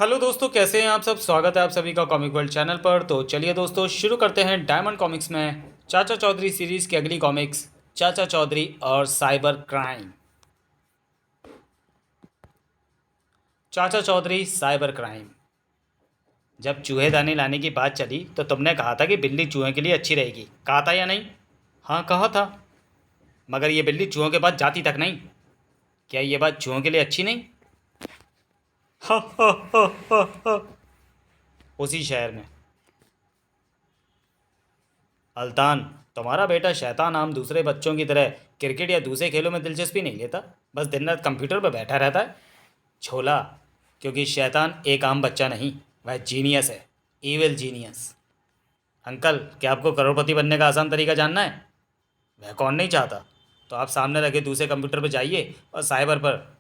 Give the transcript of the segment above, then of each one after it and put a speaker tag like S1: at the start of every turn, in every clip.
S1: Hello दोस्तों, कैसे हैं आप सब। स्वागत है आप सभी का कॉमिक वर्ल्ड चैनल पर। तो चलिए दोस्तों, शुरू करते हैं डायमंड कॉमिक्स में चाचा चौधरी सीरीज़ की अगली कॉमिक्स, चाचा चौधरी और साइबर क्राइम। चाचा चौधरी साइबर क्राइम। जब चूहेदानी लाने की बात चली तो तुमने कहा था कि बिल्ली चूहे के लिए अच्छी रहेगी। कहा था या नहीं? हाँ, कहा था। मगर ये बिल्ली चूहों के पास जाती तक नहीं। क्या ये बात चूहों के लिए अच्छी नहीं? हा हा हा हा हा। उसी शहर में। अल्तान, तुम्हारा बेटा शैतान आम दूसरे बच्चों की तरह क्रिकेट या दूसरे खेलों में दिलचस्पी नहीं लेता। बस दिन रात कंप्यूटर पर बैठा रहता है। छोला, क्योंकि शैतान एक आम बच्चा नहीं, वह जीनियस है। Evil genius. अंकल, क्या आपको करोड़पति बनने का आसान तरीका जानना है? वह कौन नहीं चाहता। तो आप सामने रखे दूसरे कंप्यूटर पर जाइए और साइबर पर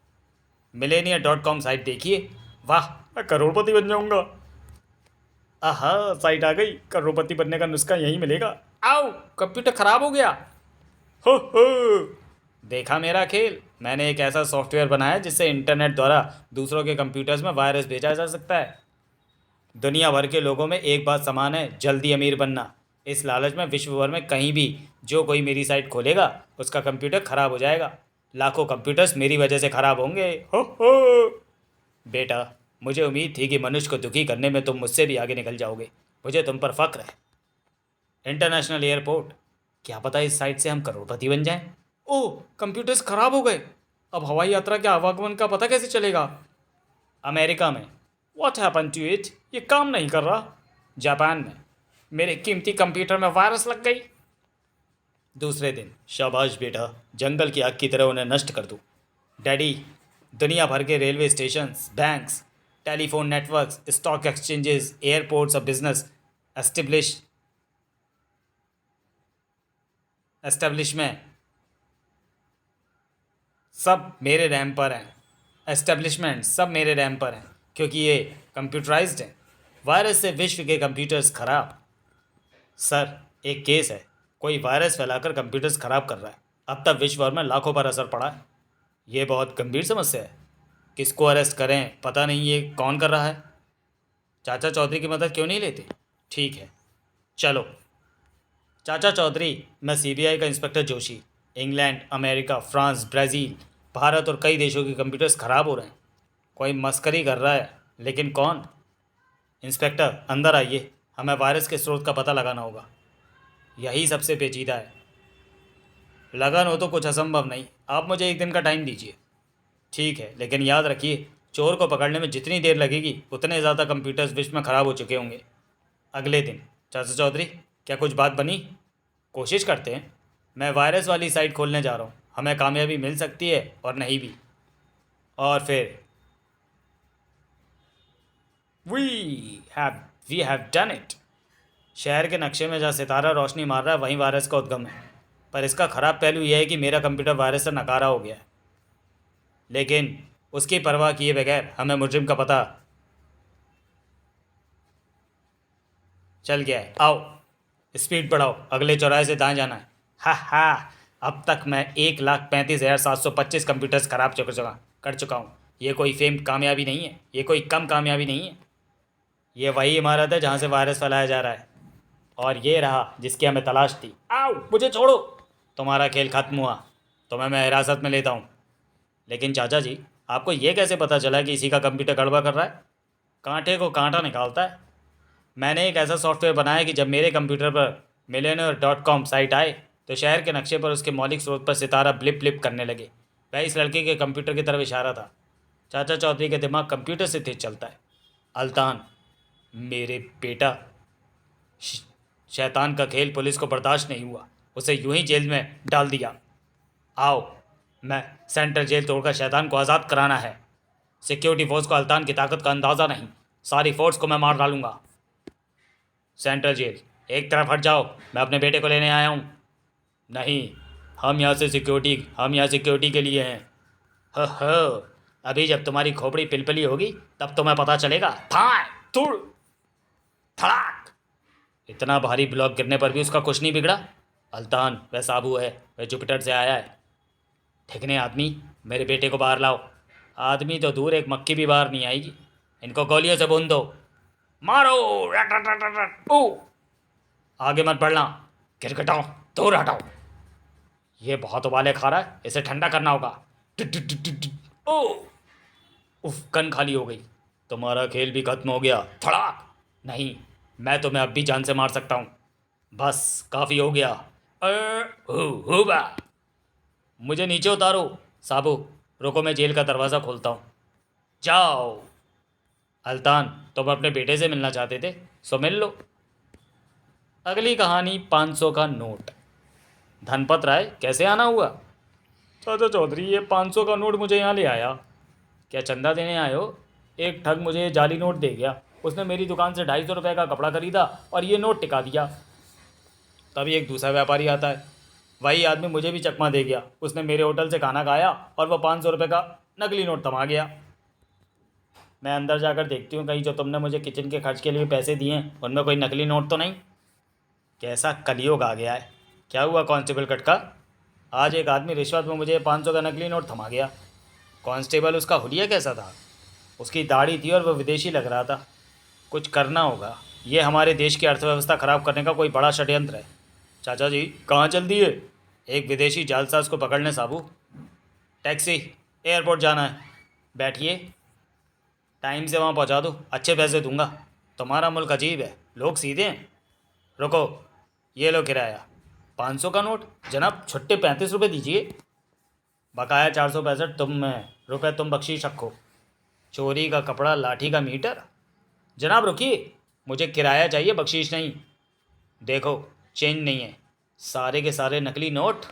S1: मिलेनिया.com साइट देखिए। वाह, मैं करोड़पति बन जाऊंगा। आहा, साइट आ गई। करोड़पति बनने का नुस्खा यहीं मिलेगा। आओ, कंप्यूटर खराब हो गया। हो हो। देखा मेरा खेल। मैंने एक ऐसा सॉफ्टवेयर बनाया जिससे इंटरनेट द्वारा दूसरों के कंप्यूटर्स में वायरस भेजा जा सकता है। दुनिया भर के लोगों में एक बात समान है, जल्दी अमीर बनना। इस लालच में विश्व भर में कहीं भी जो कोई मेरी साइट खोलेगा उसका कंप्यूटर खराब हो जाएगा। लाखों कंप्यूटर्स मेरी वजह से खराब होंगे। हो। बेटा, मुझे उम्मीद थी कि मनुष्य को दुखी करने में तुम मुझसे भी आगे निकल जाओगे। मुझे तुम पर फक्र है। International airport. क्या पता इस साइट से हम करोड़पति बन जाएं। ओह, कंप्यूटर्स खराब हो गए। अब हवाई यात्रा के आवागमन का पता कैसे चलेगा? अमेरिका में। What happen to it? ये काम नहीं कर रहा। जापान में। मेरे कीमती कंप्यूटर में वायरस लग गई। दूसरे दिन। शाबाश बेटा, जंगल की आग की तरह उन्हें नष्ट कर दूँ। डैडी, दुनिया भर के railway stations, banks, telephone networks, stock exchanges, airports और बिजनेस एस्टेब्लिश एस्टेब्लिशमेंट सब मेरे रैम पर हैं। एस्टेब्लिशमेंट सब मेरे रैम पर हैं, क्योंकि ये कंप्यूटराइज्ड हैं। वायरस से विश्व के कंप्यूटर्स खराब। सर, एक केस है। कोई वायरस फैलाकर कंप्यूटर्स खराब कर रहा है। अब तक विश्व भर में लाखों पर असर पड़ा है। ये बहुत गंभीर समस्या है। किसको अरेस्ट करें पता नहीं, ये कौन कर रहा है। चाचा चौधरी की मदद क्यों नहीं लेते? ठीक है, चलो। चाचा चौधरी, मैं सीबीआई का inspector Joshi. England, America, France, Brazil, Bharat और कई देशों के कंप्यूटर्स खराब हो रहे हैं। कोई मस्करी कर रहा है, लेकिन कौन? इंस्पेक्टर, अंदर आइए। हमें वायरस के स्रोत का पता लगाना होगा। यही सबसे पेचीदा है। लगन हो तो कुछ असंभव नहीं। आप मुझे एक दिन का टाइम दीजिए। ठीक है, लेकिन याद रखिए, चोर को पकड़ने में जितनी देर लगेगी उतने ज़्यादा कंप्यूटर्स विश्व में ख़राब हो चुके होंगे। अगले दिन। चाचा चौधरी, क्या कुछ बात बनी? कोशिश करते हैं। मैं वायरस वाली साइट खोलने जा रहा हूँ। हमें कामयाबी मिल सकती है और नहीं भी। और फिर we have we have done it. शहर के नक्शे में जहाँ सितारा रोशनी मार रहा है वहीं वायरस का उद्गम है। पर इसका ख़राब पहलू यह है कि मेरा कंप्यूटर वायरस से नकारा हो गया है। लेकिन उसकी परवाह किए बगैर हमें मुजरिम का पता चल गया है। आओ, स्पीड बढ़ाओ, अगले चौराहे से दाएं जाना है। हा हा। अब तक मैं 1,35,725 कंप्यूटर्स खराब कर चुका हूँ। ये कोई फेम कामयाबी नहीं है, ये कोई कम कामयाबी नहीं है। ये वही इमारत है जहाँ से वायरस फैलाया जा रहा है। और ये रहा जिसकी हमें तलाश थी। आओ, मुझे छोड़ो। तुम्हारा खेल खत्म हुआ। तुम्हें मैं हिरासत में लेता हूँ। लेकिन चाचा जी, आपको ये कैसे पता चला कि इसी का कंप्यूटर गड़बड़ कर रहा है? कांटे को कांटा निकालता है। मैंने एक ऐसा सॉफ्टवेयर बनाया कि जब मेरे कंप्यूटर पर मिलेनियर.com साइट आए तो शहर के नक्शे पर उसके मौलिक स्रोत पर सितारा ब्लिप ब्लिप करने लगे। वह इस लड़के के कंप्यूटर की तरफ इशारा था। चाचा चौधरी के दिमाग कंप्यूटर से तेज चलता है। अल्तान, मेरे बेटा, श- शैतान का खेल पुलिस को बर्दाश्त नहीं हुआ। उसे यूं ही जेल में डाल दिया। आओ, मैं सेंट्रल जेल तोड़कर शैतान को आज़ाद कराना है। सिक्योरिटी फोर्स को अल्तान की ताकत का अंदाज़ा नहीं। सारी फोर्स को मैं मार डालूंगा। सेंट्रल जेल, एक तरफ हट जाओ। मैं अपने बेटे को लेने आया हूँ। नहीं, हम यहाँ सिक्योरिटी के लिए हैं। हो, अभी जब तुम्हारी खोपड़ी पिलपिली होगी तब तुम्हें पता चलेगा। थाय तुड़ धड़ाक। इतना भारी ब्लॉक गिरने पर भी उसका कुछ नहीं बिगड़ा। अल्तान, वह साबू है। वह जुपिटर से आया है। ठिकने आदमी, मेरे बेटे को बाहर लाओ। आदमी तो दूर, एक मक्खी भी बाहर नहीं आएगी। इनको गोलियों से भून दो, मारो, रट रट रट रट रट, ओ। आगे मत बढ़ना, गिरगिट हटाओ, दूर हटाओ। ये बहुत उबाले खा रहा है, इसे ठंडा करना होगा। टिट टिट टिट टिट टिट। ओ, उफ, गन खाली हो गई। तुम्हारा खेल भी खत्म हो गया। थड़ाक। नहीं, मैं तुम्हें अब भी जान से मार सकता हूँ। बस काफ़ी हो गया। हुबा। मुझे नीचे उतारो। साबू, रुको, मैं जेल का दरवाज़ा खोलता हूँ। जाओ। अल्तान, तुम अपने बेटे से मिलना चाहते थे, सो मिल लो। अगली कहानी 500 का नोट। धनपत राय, कैसे आना हुआ? चाचा चौधरी, ये 500 का नोट मुझे यहाँ ले आया। क्या चंदा देने आए हो? एक ठग मुझे जाली नोट दे गया। उसने मेरी दुकान से 250 रुपये का कपड़ा खरीदा और ये नोट टिका दिया। तभी एक दूसरा व्यापारी आता है। वही आदमी मुझे भी चकमा दे गया। उसने मेरे होटल से खाना खाया और वह 500 रुपये का नकली नोट थमा गया। मैं अंदर जाकर देखती हूँ कहीं जो तुमने मुझे किचन के खर्च के लिए पैसे दिए हैं उनमें कोई नकली नोट तो नहीं। कैसा कलयुग आ गया है। क्या हुआ कांस्टेबल कटका? आज एक आदमी रिश्वत में मुझे 500 का नकली नोट थमा गया। कांस्टेबल, उसका हुलिया कैसा था? उसकी दाढ़ी थी और वह विदेशी लग रहा था। कुछ करना होगा। ये हमारे देश की अर्थव्यवस्था खराब करने का कोई बड़ा षड्यंत्र है। चाचा जी, कहाँ चल दिए? एक विदेशी जालसाज को पकड़ने साबू। टैक्सी, एयरपोर्ट जाना है। बैठिए, टाइम से वहाँ पहुँचा दो, अच्छे पैसे दूंगा। तुम्हारा मुल्क अजीब है, लोग सीधे हैं। रुको, ये लो किराया। 500 का नोट जनाब, छुट्टे 35 रुपये दीजिए। बकाया 465 रुपये तुम बख्शीश रखो। चोरी का कपड़ा, लाठी का मीटर। जनाब रुकिए, मुझे किराया चाहिए, बख्शीश नहीं। देखो, चेंज नहीं है, सारे के सारे नकली नोट।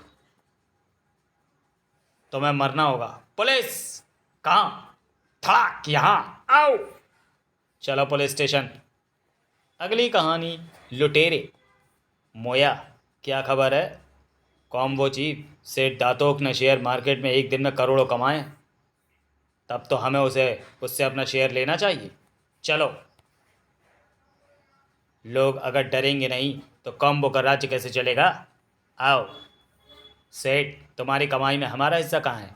S1: तुम्हें मरना होगा। पुलिस! कहाँ? थड़ाक, यहाँ आओ। चलो पुलिस स्टेशन। अगली कहानी, लुटेरे। मोया, क्या खबर है? कॉम्बो चीफ, सेठ दातोक ने शेयर मार्केट में एक दिन में करोड़ों कमाए। तब तो हमें उससे अपना शेयर लेना चाहिए। चलो। लोग अगर डरेंगे नहीं तो कॉम्बो का राज्य कैसे चलेगा? आओ। सेठ, तुम्हारी कमाई में हमारा हिस्सा कहाँ है?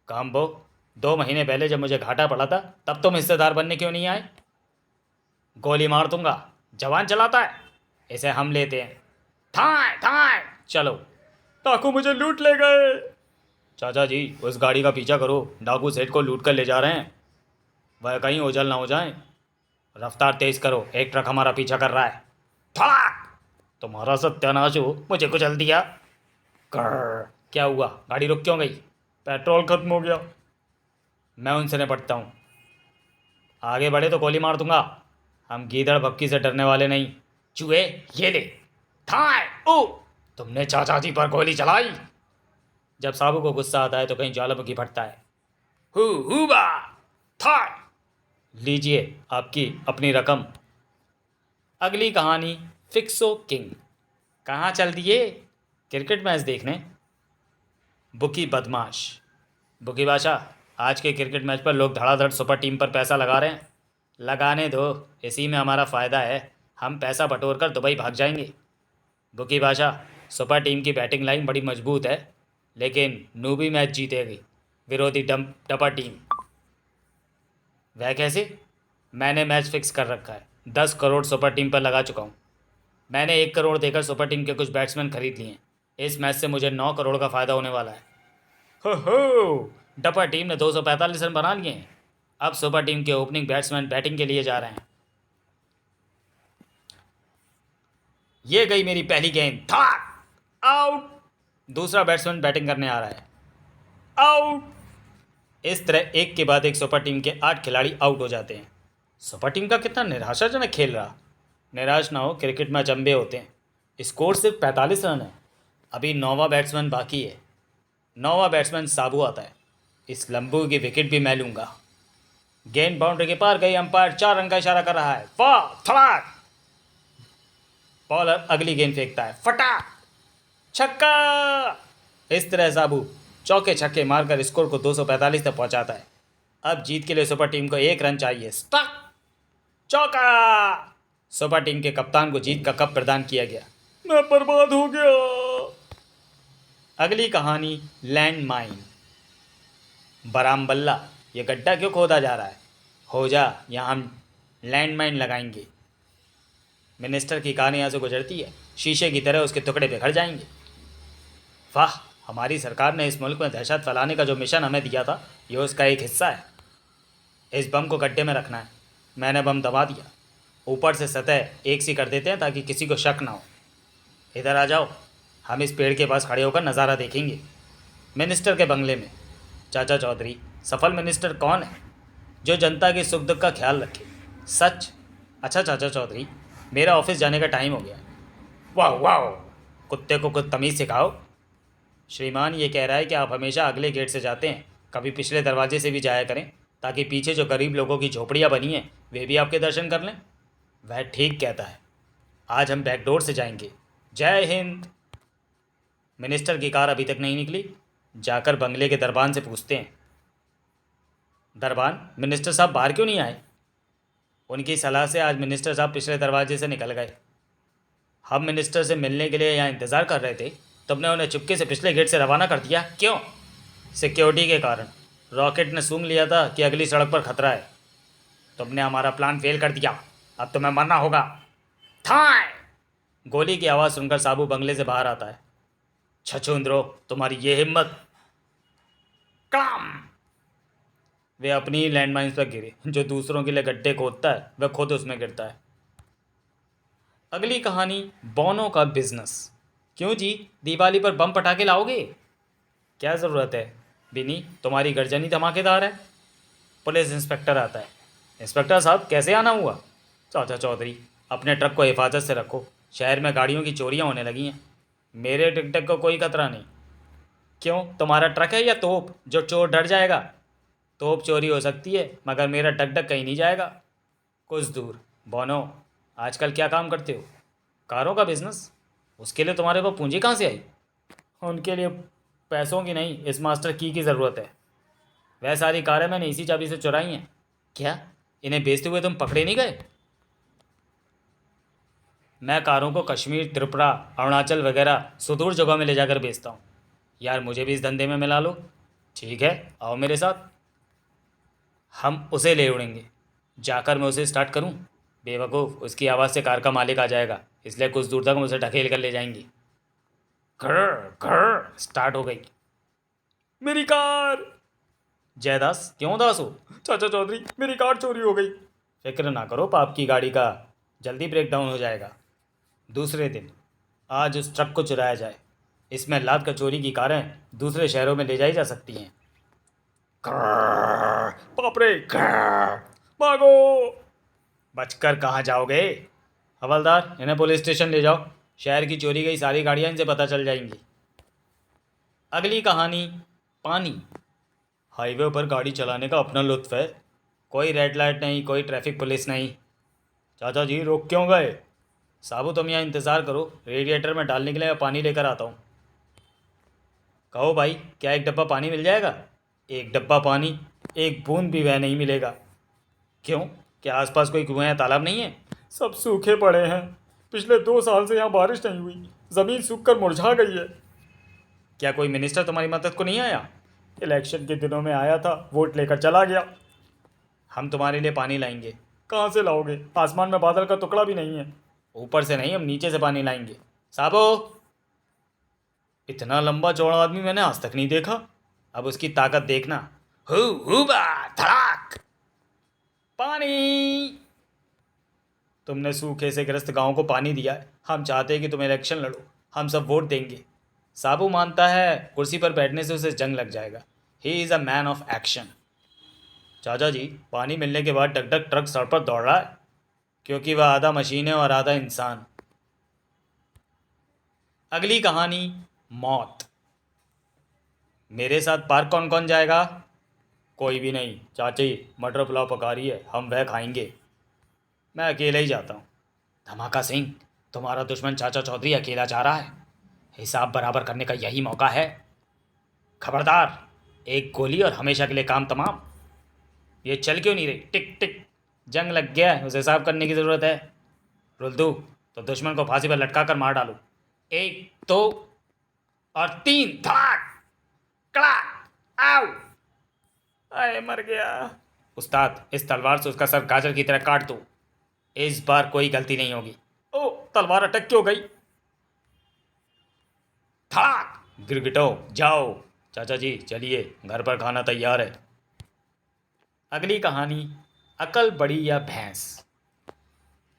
S1: कॉम्बो, 2 महीने पहले जब मुझे घाटा पड़ा था तब तुम हिस्सेदार बनने क्यों नहीं आए? गोली मार दूंगा। जवान चलाता है, इसे हम लेते हैं। थाए थाए। चलो। डाकू मुझे लूट ले गए। चाचा जी, उस गाड़ी का पीछा करो, डाकू सेठ को लूट कर ले जा रहे हैं। वह कहीं ओझल ना हो जाए। रफ्तार तेज करो, एक ट्रक हमारा पीछा कर रहा है। थड़ाक! तुम्हारा सत्यानाश हो, मुझे कुचल दिया। कर। क्या हुआ, गाड़ी रुक क्यों गई? पेट्रोल खत्म हो गया। मैं उनसे निपटता हूँ, आगे बढ़े तो गोली मार दूंगा। हम गीदड़ भक्की से डरने वाले नहीं। चूहे, ये ले। थाए ओ, तुमने चाचा जी पर गोली चलाई। जब साबू को गुस्सा आता है तो कहीं ज्वालामुखी फटता है। हुबा। थाए। लीजिए आपकी अपनी रकम। अगली कहानी, फिक्सो किंग। कहाँ चल दिए? क्रिकेट मैच देखने। बुकी बदमाश। बुकी बादशाह, आज के क्रिकेट मैच पर लोग धड़ाधड़ सुपर टीम पर पैसा लगा रहे हैं। लगाने दो, इसी में हमारा फ़ायदा है। हम पैसा बटोर कर दुबई भाग जाएंगे। बुकी बादशाह, सुपर टीम की बैटिंग लाइन बड़ी मजबूत है, लेकिन नूबी मैच जीतेगी विरोधी डपा टीम। वह कैसे? मैंने मैच फिक्स कर रखा है, 10 करोड़ सुपर टीम पर लगा चुका हूँ। मैंने 1 करोड़ देकर सुपर टीम के कुछ बैट्समैन खरीद लिए हैं। इस मैच से मुझे 9 करोड़ का फ़ायदा होने वाला है। हो, डपा टीम ने 245 रन बना लिए हैं। अब सुपर टीम के ओपनिंग बैट्समैन बैटिंग के लिए जा रहे हैं। ये गई मेरी पहली गेंद। थाक! आउट! दूसरा बैट्समैन बैटिंग करने आ रहा है। आउट! इस तरह एक के बाद एक सुपर टीम के 8 खिलाड़ी आउट हो जाते हैं। सुपर टीम का कितना निराशाजनक खेल रहा। निराश ना हो, क्रिकेट में अचंभे होते हैं। स्कोर सिर्फ 45 रन है। अभी 9वां बैट्समैन बाकी है। 9वां बैट्समैन साबू आता है। इस लंबू की विकेट भी मैं लूंगा। गेंद बाउंड्री के पार गई। अंपायर 4 रन का इशारा कर रहा है। वाह! थड़ाक! बॉलर अगली गेंद फेंकता है। फटा! छक्का! इस तरह साबू चौके छक्के मारकर स्कोर को 245 तक पहुंचाता है। अब जीत के लिए सुपर टीम को 1 रन चाहिए। स्टक! चौका! सुपर टीम के कप्तान को जीत का कप प्रदान किया गया। मैं बर्बाद हो गया। अगली कहानी, लैंड माइन। बरामबल्ला, ये गड्ढा क्यों खोदा जा रहा है? हो जा, यहाँ हम लैंड माइन लगाएंगे। मिनिस्टर की कार यहाँ से गुजरती है, शीशे की तरह उसके टुकड़े बिखर जाएंगे। वाह, हमारी सरकार ने इस मुल्क में दहशत फैलाने का जो मिशन हमें दिया था, ये उसका एक हिस्सा है। इस बम को गड्ढे में रखना है। मैंने बम दबा दिया। ऊपर से सतह एक सी कर देते हैं ताकि किसी को शक ना हो। इधर आ जाओ, हम इस पेड़ के पास खड़े होकर नज़ारा देखेंगे। मिनिस्टर के बंगले में। चाचा चौधरी, सफल मिनिस्टर कौन है जो जनता के सुख दुख का ख्याल रखे? सच? अच्छा चाचा चौधरी, मेरा ऑफिस जाने का टाइम हो गया। वाह वाह, कुत्ते को कुछ तमीज़ सिखाओ। श्रीमान ये कह रहा है कि आप हमेशा अगले गेट से जाते हैं, कभी पिछले दरवाजे से भी जाया करें, ताकि पीछे जो गरीब लोगों की झोपड़ियाँ बनी हैं वे भी आपके दर्शन कर लें। वह ठीक कहता है। आज हम बैकडोर से जाएंगे। जय हिंद। मिनिस्टर की कार अभी तक नहीं निकली। जाकर बंगले के दरबान से पूछते हैं। दरबान, मिनिस्टर साहब बाहर क्यों नहीं आए? उनकी सलाह से आज मिनिस्टर साहब पिछले दरवाजे से निकल गए। हम मिनिस्टर से मिलने के लिए यहाँ इंतज़ार कर रहे थे, तुमने उन्हें चुपके से पिछले गेट से रवाना कर दिया, क्यों? सिक्योरिटी के कारण। रॉकेट ने सूंघ लिया था कि अगली सड़क पर खतरा है। तुमने हमारा प्लान फेल कर दिया, अब तुम्हें मरना होगा। थाय! गोली की आवाज़ सुनकर साबू बंगले से बाहर आता है। छछूंद्रो, तुम्हारी ये हिम्मत! काम! वे अपनी ही लैंडमाइंस पर गिरे। जो दूसरों के लिए गड्ढे खोदता है वह खुद उसमें गिरता है। अगली कहानी, बोनो का बिजनेस। क्यों जी, दिवाली पर बम पटाखे लाओगे? क्या ज़रूरत है बिनी, तुम्हारी गर्जनी धमाकेदार है। पुलिस इंस्पेक्टर आता है। इंस्पेक्टर साहब, कैसे आना हुआ? चाचा चौधरी, अपने ट्रक को हिफाजत से रखो, शहर में गाड़ियों की चोरियां होने लगी हैं। मेरे टिकटक को कोई खतरा नहीं। क्यों, तुम्हारा ट्रक है या तोप जो चोर डर जाएगा? तोप चोरी हो सकती है मगर मेरा डगडग कहीं नहीं जाएगा। कुछ दूर। बोनो, आजकल क्या काम करते हो? कारों का बिजनेस। उसके लिए तुम्हारे पास पूंजी कहाँ से आई? उनके लिए पैसों की नहीं, इस मास्टर की ज़रूरत है। वह सारी कारें मैंने इसी चाबी से चुराई हैं। क्या, इन्हें बेचते हुए तुम पकड़े नहीं गए? मैं कारों को कश्मीर, त्रिपुरा, अरुणाचल वगैरह सुदूर जगहों में ले जाकर बेचता हूँ। यार, मुझे भी इस धंधे में मिला लो। ठीक है, आओ मेरे साथ। हम उसे ले उड़ेंगे। जाकर मैं उसे स्टार्ट करूँ? बेवकूफ़, उसकी आवाज़ से कार का मालिक आ जाएगा, इसलिए कुछ दूर तक हम उसे ढकेल कर ले जाएंगे। घर घर स्टार्ट हो गई। मेरी कार! जयदास, क्यों दास हो? चाचा चौधरी, मेरी कार चोरी हो गई। फिक्र ना करो, पाप की गाड़ी का जल्दी ब्रेक डाउन हो जाएगा। दूसरे दिन। आज उस ट्रक को चुराया जाए। इसमें लाद कर चोरी की कारें दूसरे शहरों में ले जाई जा सकती हैं। बाप रे, भागो! बचकर कहाँ जाओगे? हवलदार, इन्हें पुलिस स्टेशन ले जाओ। शहर की चोरी गई सारी गाड़ियाँ इनसे पता चल जाएंगी। अगली कहानी, पानी। हाईवे पर गाड़ी चलाने का अपना लुत्फ है। कोई रेड लाइट नहीं, कोई ट्रैफिक पुलिस नहीं। चाचा जी, रोक क्यों गए? साबू, तुम यहाँ इंतज़ार करो, रेडिएटर में डालने के लिए मैं पानी लेकर आता हूँ। कहो भाई, क्या एक डब्बा पानी मिल जाएगा? एक डब्बा पानी? एक बूंद भी वह नहीं मिलेगा। क्यों, क्या आसपास कोई कुआं या तालाब नहीं है? सब सूखे पड़े हैं। पिछले 2 साल से यहाँ बारिश नहीं हुई, ज़मीन सूख कर मुरझा गई है। क्या कोई मिनिस्टर तुम्हारी मदद को नहीं आया? इलेक्शन के दिनों में आया था, वोट लेकर चला गया। हम तुम्हारे लिए पानी लाएंगे। कहाँ से लाओगे? आसमान में बादल का टुकड़ा भी नहीं है। ऊपर से नहीं, हम नीचे से पानी लाएंगे। साबो, इतना लंबा चौड़ा आदमी मैंने आज तक नहीं देखा। अब उसकी ताकत देखना। हु हुबा धड़ाक! पानी! तुमने सूखे से ग्रस्त गांव को पानी दिया है। हम चाहते हैं कि तुम इलेक्शन लड़ो, हम सब वोट देंगे। साबू मानता है कुर्सी पर बैठने से उसे जंग लग जाएगा। He is a man of action. चाचा जी, पानी मिलने के बाद डगडग ट्रक सड़क पर दौड़ रहा है, क्योंकि वह आधा मशीन है और आधा इंसान। अगली कहानी, मौत। मेरे साथ पार्क कौन कौन जाएगा? कोई भी नहीं। चाची, मटर पुलाव पका रही है, हम वह खाएंगे। मैं अकेला ही जाता हूँ। धमाका सिंह, तुम्हारा दुश्मन चाचा चौधरी अकेला जा रहा है। हिसाब बराबर करने का यही मौका है। खबरदार, एक गोली और हमेशा के लिए काम तमाम। ये चल क्यों नहीं रही? टिक टिक, जंग लग गया है, उसे हिसाब करने की ज़रूरत है। रुल्दू, तो दुश्मन को फांसी पर लटका कर मार डालो। 1 2 और 3, धड़ाक! कड़ाक! आओ! अरे, मर गया। उस्ताद, इस तलवार से उसका सर गाजर की तरह काट दो। इस बार कोई गलती नहीं होगी। ओ, तलवार अटक क्यों गई? धड़ाक! गिरगिटो, जाओ। चाचा जी चलिए, घर पर खाना तैयार है। अगली कहानी, अकल बड़ी या भैंस।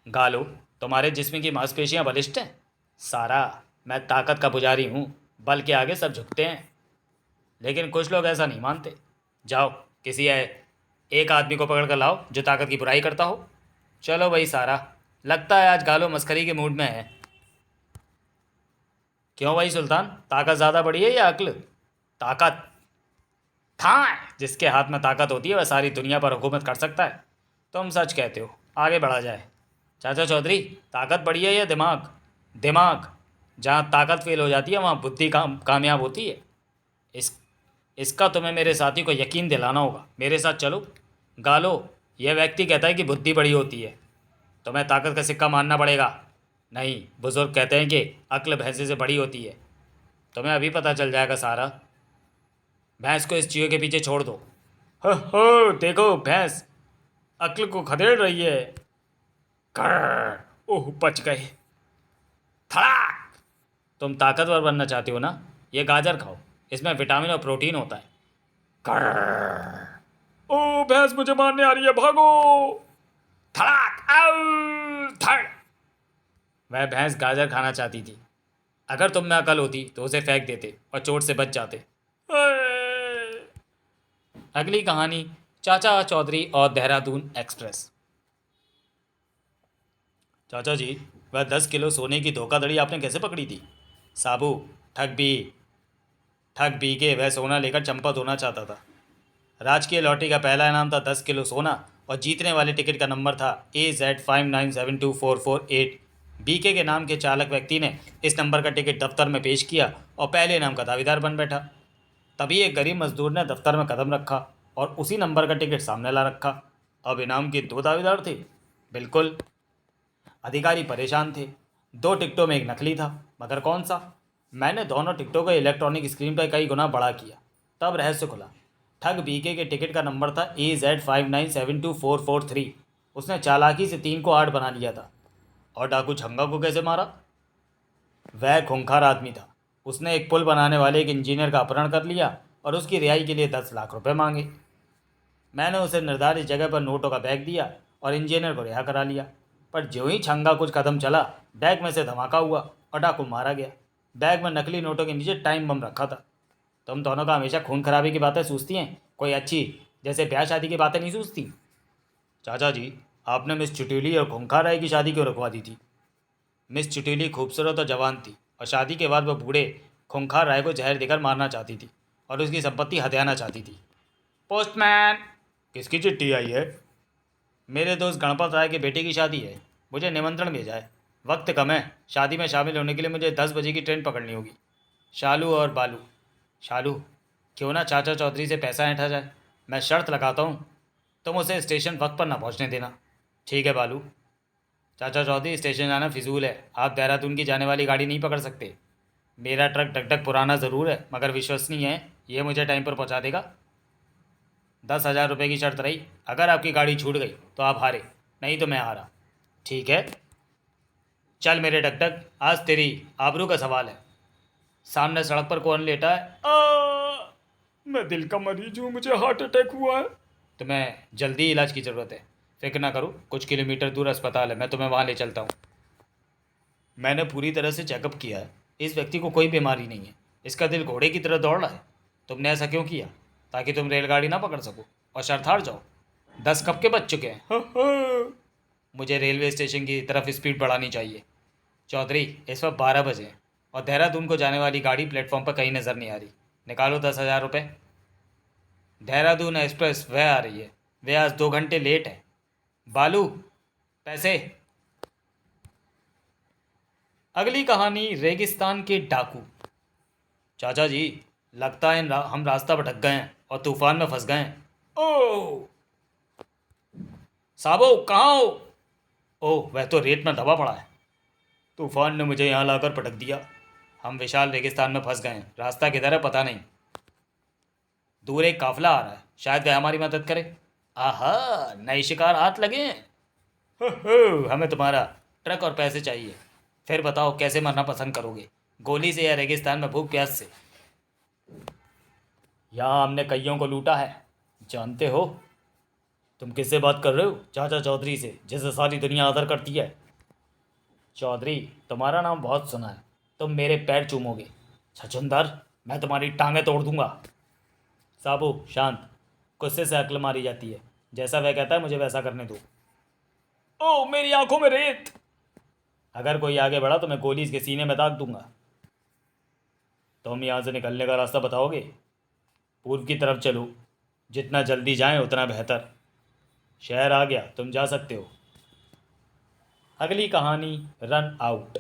S1: गालो, तुम्हारे जिस्म की मांसपेशियां बलिष्ठ हैं? सारा, मैं ताकत का पुजारी हूँ, बल के आगे सब झुकते हैं। लेकिन कुछ लोग ऐसा नहीं मानते। जाओ, किसी एक आदमी को पकड़ कर लाओ जो ताकत की बुराई करता हो। चलो भाई सारा, लगता है आज गालो मस्करी के मूड में है। क्यों भाई सुल्तान, ताकत ज़्यादा बड़ी है या अक्ल? ताकत। हाँ, जिसके हाथ में ताकत होती है वह सारी दुनिया पर हुकूमत कर सकता है। तुम सच कहते हो, आगे बढ़ा जाए। चाचा चौधरी, ताकत बड़ी है या दिमाग? दिमाग। जहाँ ताकत फेल हो जाती है वहाँ बुद्धि कामयाब होती है। इस इसका तुम्हें मेरे साथी को यकीन दिलाना होगा। मेरे साथ चलो। गालो, यह व्यक्ति कहता है कि बुद्धि बड़ी होती है, तुम्हें ताकत का सिक्का मानना पड़ेगा। नहीं, बुजुर्ग कहते हैं कि अक्ल भैंसे से बड़ी होती है। तुम्हें अभी पता चल जाएगा सारा। भैंस को इस चूहे के पीछे छोड़ दो। हो देखो, भैंस अक्ल को खदेड़ रही है। कर्र, ओह बच गए। थड़ाक! तुम ताकतवर बनना चाहते हो ना? ये गाजर खाओ, इसमें विटामिन और प्रोटीन होता है। कर्र, ओ भैंस मुझे मारने आ रही है, भागो! थड़ाक! आउ! धड़! वह भैंस गाजर खाना चाहती थी। अगर तुम में अकल होती तो उसे फेंक देते और चोट से बच जाते। अगली कहानी, चाचा चौधरी और देहरादून एक्सप्रेस। चाचा जी, वह 10 किलो सोने की धोखाधड़ी आपने कैसे पकड़ी थी? साबू, ठग भी ठग बी के वह सोना लेकर चंपत होना चाहता था। राजकीय लॉटरी का पहला इनाम था 10 किलो सोना और जीतने वाले टिकट का नंबर था AZ59724448। बीके के नाम के चालक व्यक्ति ने इस नंबर का टिकट दफ्तर में पेश किया और पहले इनाम का दावेदार बन बैठा। तभी एक गरीब मजदूर ने दफ्तर में कदम रखा और उसी नंबर का टिकट सामने ला रखा। अब इनाम के 2 दावेदार थे। बिल्कुल। अधिकारी परेशान थे। 2 टिकटों में एक नकली था, मगर कौन सा? मैंने दोनों टिकटों को इलेक्ट्रॉनिक स्क्रीन पर कई गुना बड़ा किया। तब रहस्य खुला। ठग बीके के टिकट का नंबर था AZ59724443। उसने चालाकी से 3 को 8 बना लिया था। और डाकू छंगा को कैसे मारा? वह खूंखार आदमी था। उसने एक पुल बनाने वाले एक इंजीनियर का अपहरण कर लिया और उसकी रिहाई के लिए 10 लाख रुपए मांगे। मैंने उसे निर्धारित जगह पर नोटों का बैग दिया और इंजीनियर को रिहा करा लिया। पर ज्यों ही छंगा कुछ कदम चला, बैग में से धमाका हुआ और डाकू मारा गया। बैग में नकली नोटों के नीचे टाइम बम रखा था। तुम दोनों का हमेशा खून खराबी की बातें सूझती हैं, कोई अच्छी जैसे ब्याह शादी की बातें नहीं सूझती। चाचा जी, आपने मिस चुटेली और खूंखार राय की शादी क्यों रुकवा दी थी? मिस चुटेली खूबसूरत और जवान थी और शादी के बाद वह बूढ़े खूंखार राय को जहर देकर मारना चाहती थी और उसकी संपत्ति हथियाना चाहती थी। पोस्टमैन! किसकी चिट्ठी आई है? मेरे दोस्त गणपत राय के बेटे की शादी है। मुझे निमंत्रण भेजा है। वक्त कम है। शादी में शामिल होने के लिए मुझे 10 बजे की ट्रेन पकड़नी होगी। शालू और बालू। शालू, क्यों ना चाचा चौधरी से पैसा ऐंठा जाए। मैं शर्त लगाता हूँ, तुम उसे स्टेशन वक्त पर ना पहुँचने देना। ठीक है बालू। चाचा चौधरी, स्टेशन जाना फिजूल है। आप देहरादून की जाने वाली गाड़ी नहीं पकड़ सकते। मेरा ट्रक डगडग पुराना ज़रूर है मगर विश्वसनीय है। ये मुझे टाइम पर पहुँचा देगा। 10,000 रुपये की शर्त रही। अगर आपकी गाड़ी छूट गई तो आप हारे, नहीं तो मैं हारा। ठीक है, चल मेरे डगडग, आज तेरी आबरू का सवाल है। सामने सड़क पर कौन लेटा है? मैं दिल का मरीज हूँ, मुझे हार्ट अटैक हुआ है। तुम्हें जल्दी इलाज की ज़रूरत है। फिक्र ना करो, कुछ किलोमीटर दूर अस्पताल है, मैं तुम्हें वहाँ ले चलता हूँ। मैंने पूरी तरह से चेकअप किया है। इस व्यक्ति को कोई बीमारी नहीं है। इसका दिल घोड़े की तरह दौड़ रहा है। तुमने ऐसा क्यों किया? ताकि तुम रेलगाड़ी ना पकड़ सको और शर्त हार जाओ। 10 कब के बज चुके हैं? मुझे रेलवे स्टेशन की तरफ स्पीड बढ़ानी चाहिए। चौधरी, इस वक्त 12 बजे हैं और देहरादून को जाने वाली गाड़ी प्लेटफॉर्म पर कहीं नज़र नहीं आ रही। निकालो 10,000 रुपये। देहरादून एक्सप्रेस वह आ रही है। वे आज 2 घंटे लेट है। बालू, पैसे। अगली कहानी, रेगिस्तान के डाकू। चाचा जी, लगता है हम रास्ता भटक गए हैं और तूफान में फंस गए हैं। ओह साबो, कहाँ हो? ओह, वह तो रेत में दबा पड़ा है। तूफान ने मुझे यहाँ लाकर पटक दिया। हम विशाल रेगिस्तान में फंस गए हैं। रास्ता किधर है पता नहीं। दूर एक काफिला आ रहा है, शायद वह हमारी मदद करे। आहा, नए शिकार हाथ लगे हैं। हो हो, हमें तुम्हारा ट्रक और पैसे चाहिए। फिर बताओ कैसे मरना पसंद करोगे, गोली से या रेगिस्तान में भूख प्यास से? यहाँ हमने कईयों को लूटा है, जानते हो? तुम किससे बात कर रहे हो? चाचा चौधरी से, जिसे सारी दुनिया आदर करती है। चौधरी, तुम्हारा नाम बहुत सुना है। तुम मेरे पैर चूमोगे? छछूंदर, मैं तुम्हारी टांगें तोड़ दूंगा। साबू शांत, गुस्से से अक्ल मारी जाती है। जैसा वह कहता है मुझे वैसा करने दो। ओ मेरी आंखों में रेत! अगर कोई आगे बढ़ा तो मैं गोली इसके सीने में दाग दूंगा। तुम यहाँ से निकलने का रास्ता बताओगे? पूर्व की तरफ चलो, जितना जल्दी जाएं उतना बेहतर। शहर आ गया, तुम जा सकते हो। अगली कहानी, रन आउट।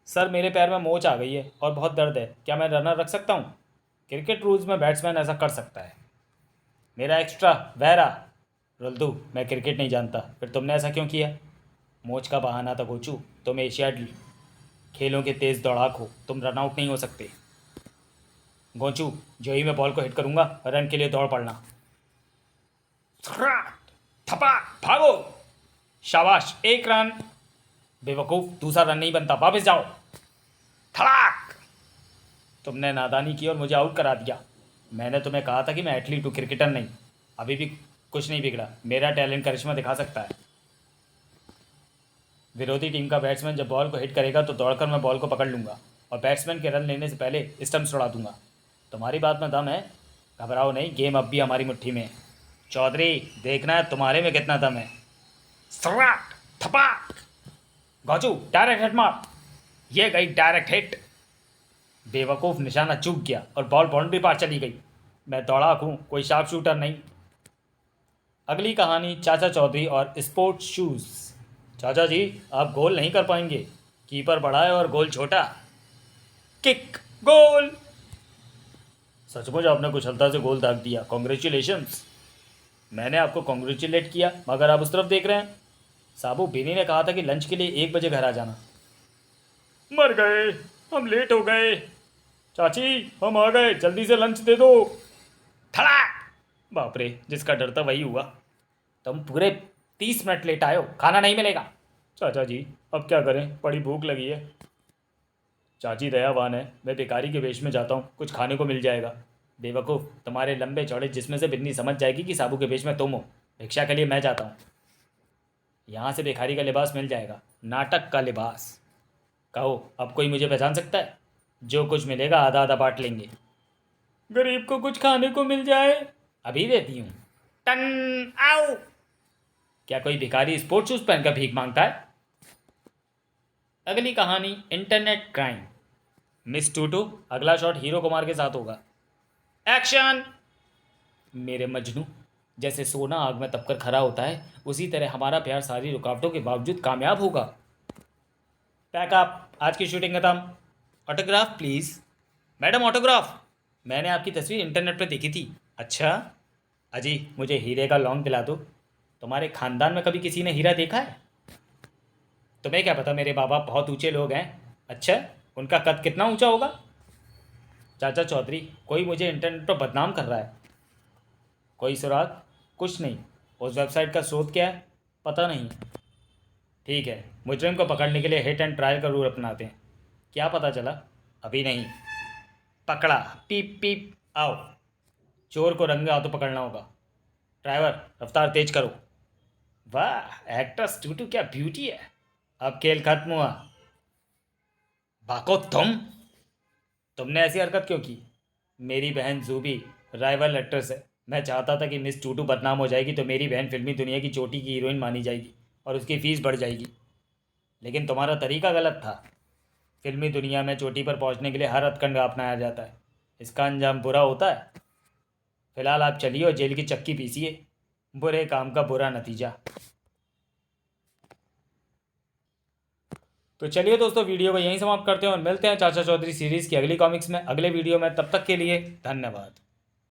S1: सर, मेरे पैर में मोच आ गई है और बहुत दर्द है, क्या मैं रनर रख सकता हूँ? क्रिकेट रूल्स में बैट्समैन ऐसा कर सकता है। मेरा एक्स्ट्रा वैरा। रुल्दू, मैं क्रिकेट नहीं जानता, फिर तुमने ऐसा क्यों किया? मोच का बहाना था कोचू, तुम एशियाड खेलों के तेज दौड़ाक हो, तुम रन आउट नहीं हो सकते। गोचू, जो ही मैं बॉल को हिट करूंगा रन के लिए दौड़ पड़ना। थपा, भागो। शाबाश, एक रन। बेवकूफ़, दूसरा रन नहीं बनता, वापस जाओ। धड़ाक! तुमने नादानी की और मुझे आउट करा दिया। मैंने तुम्हें कहा था कि मैं एथलीट हूँ, क्रिकेटर नहीं। अभी भी कुछ नहीं बिगड़ा, मेरा टैलेंट करिश्मा दिखा सकता है। विरोधी टीम का बैट्समैन जब बॉल को हिट करेगा तो दौड़कर मैं बॉल को पकड़ लूँगा और बैट्समैन के रन लेने से पहले स्टंप्स उड़ा दूंगा। तुम्हारी बात में दम है, घबराओ नहीं, गेम अब भी हमारी मुट्ठी में है। चौधरी, देखना है तुम्हारे में कितना दम है। सराट, थपाक! गौचू, डायरेक्ट हिट मार। ये गई डायरेक्ट हिट। बेवकूफ़, निशाना चूक गया और बॉल बाउंड्री पार चली गई। मैं दौड़ाक हूँ, कोई शार्प शूटर नहीं। अगली कहानी, चाचा चौधरी और स्पोर्ट्स शूज़। चाचा जी, आप गोल नहीं कर पाएंगे, कीपर बड़ा है और गोल छोटा। किक, गोल! सचमुच आपने कुशलता से गोल दाग दिया, कॉन्ग्रेचुलेशंस। मैंने आपको कॉन्ग्रेचुलेट किया, मगर आप उस तरफ देख रहे हैं। साबू, बेनी ने कहा था कि लंच के लिए 1 बजे घर आ जाना। मर गए, हम लेट हो गए। चाची, हम आ गए, जल्दी से लंच दे दो। धड़ाक! बाप रे, जिसका डर था वही हुआ। तुम पूरे 30 मिनट लेट आए हो, खाना नहीं मिलेगा। चाचा जी, अब क्या करें, बड़ी भूख लगी है। चाची दयावान है, मैं भिखारी के वेश में जाता हूँ, कुछ खाने को मिल जाएगा। बेवकूफ़, तुम्हारे लंबे चौड़े जिसमें से बिन्नी समझ जाएगी कि साबू के वेश में तुम हो। भिक्षा के लिए मैं जाता हूँ। यहाँ से भिखारी का लिबास मिल जाएगा, नाटक का लिबास। कहो, अब कोई मुझे पहचान सकता है? जो कुछ मिलेगा आधा आधा बांट लेंगे। गरीब को कुछ खाने को मिल जाए। अभी देती हूँ। टन आओ! क्या कोई भिखारी स्पोर्ट्स शूज पहनकर भीख मांगता है? अगली कहानी, इंटरनेट क्राइम। मिस टूटू, अगला शॉट हीरो कुमार के साथ होगा। एक्शन! मेरे मजनू, जैसे सोना आग में तपकर खरा होता है, उसी तरह हमारा प्यार सारी रुकावटों के बावजूद कामयाब होगा। पैकअप, आज की शूटिंग खत्म। Autograph please. Madam, autograph. मैंने आपकी तस्वीर इंटरनेट पर देखी थी। अच्छा? अजी, मुझे हीरे का लौंग दिला दो। तुम्हारे खानदान में कभी किसी ने हीरा देखा है? तुम्हें क्या पता, मेरे बाबा बहुत ऊंचे लोग हैं। अच्छा, उनका कद कितना ऊंचा होगा? चाचा चौधरी, कोई मुझे इंटरनेट पर बदनाम कर रहा है। कोई सुराग? कुछ नहीं। उस वेबसाइट का स्रोत क्या है? पता नहीं। ठीक है, मुजरिम को पकड़ने के लिए हिट एंड ट्रायल का रूल अपनाते हैं। क्या पता चला? अभी नहीं। पकड़ा, पीप पीप, आओ। चोर को रंगे हाथों पकड़ना होगा। ड्राइवर, रफ्तार तेज करो। वाह, एक्ट्रेस टूटू क्या ब्यूटी है। अब खेल खत्म हुआ। बाको, तुमने ऐसी हरकत क्यों की? मेरी बहन जूबी राइवल एक्ट्रेस है। मैं चाहता था कि मिस टूटू बदनाम हो जाएगी तो मेरी बहन फिल्मी दुनिया की चोटी की हीरोइन मानी जाएगी और उसकी फ़ीस बढ़ जाएगी। लेकिन तुम्हारा तरीका गलत था। फिल्मी दुनिया में चोटी पर पहुंचने के लिए हर हथकंडा अपनाया जाता है। इसका अंजाम बुरा होता है। फिलहाल आप चलिए और जेल की चक्की पीसिए। बुरे काम का बुरा नतीजा। तो चलिए दोस्तों, वीडियो को यहीं समाप्त करते हैं और मिलते हैं चाचा चौधरी सीरीज़ की अगली कॉमिक्स में, अगले वीडियो में। तब तक के लिए धन्यवाद।